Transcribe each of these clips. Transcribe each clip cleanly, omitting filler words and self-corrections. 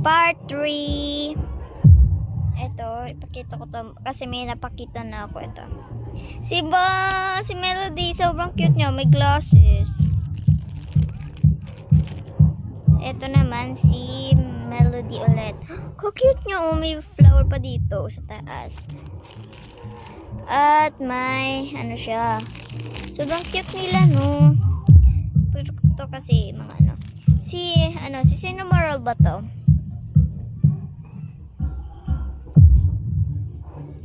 Part 3. Ito, ipakita ko to kasi may napakita na ako ito. Si Melody, sobrang cute niya, may glasses. Ito naman si Melody ulit. Cute niya, oh, may flower pa dito sa taas. At may ano siya. Sobrang cute nila, no. Pero to kasi mga ano. Si Cinnamoroll ba to?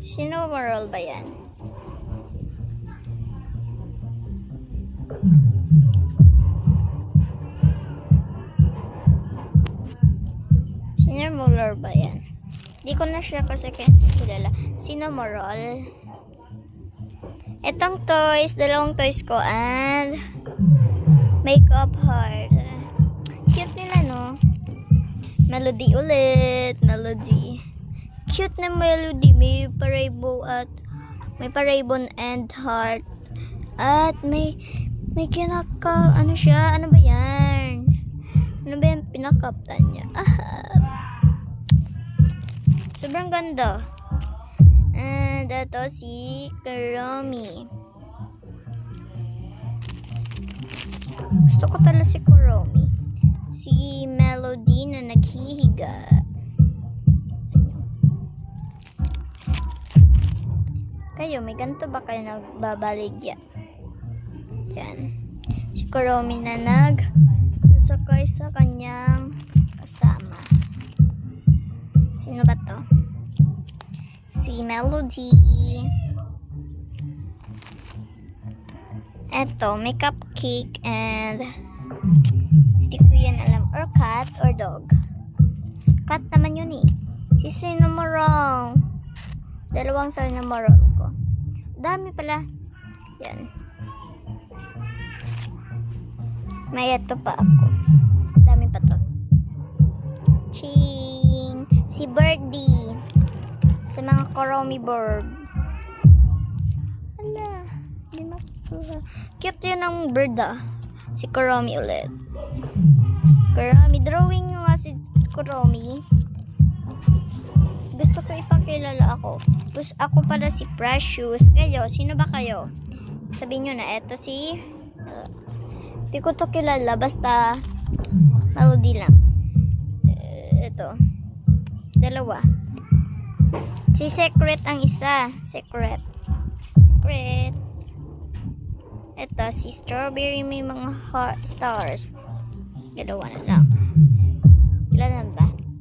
Cinnamoroll ba yan? Cinnamoroll ba yan? Di ko na siya kasi kilala. Cinnamoroll. Itong toys, dalawang toys ko and makeup heart. Cute nila, no? Melody ulit. Melody. Cute na Melody. May parabon and heart. At may ano siya? Ano ba yan? Ano ba yung pinakaptan niya? Sobrang ganda. And ito si Kuromi. Gusto ko talaga si Kuromi. Si Melody na naghihiga. Kayo, may ganito ba kayo nagbabaligya? Yan. Si Kuromi na nagsasakay sa kanyang kasama. Sino ba to? Si Melody. Eto, may cupcake and hindi ko yan alam. Or cat or dog. Cat naman yun eh. Si Cinnamoroll. Dalawang Cinnamoroll ko. Dami pala. Yan. May ito pa ako. Dami pa to. Ching! Si Birdie. Sa mga Kuromi bird. Hala. Hindi makuha. Cute yun ang bird ah. Si Kuromi ulit. Kuromi. Drawing nga si Kuromi. Gusto ko ipakilala ako. Tapos ako pala si Precious. Kayo, sino ba kayo? Sabihin nyo na, eto si di ko to kilala. Basta Melody lang. Ito. Dalawa. Si Secret ang isa. Secret. Ito, si Strawberry may mga heart stars. Dalawa na lang.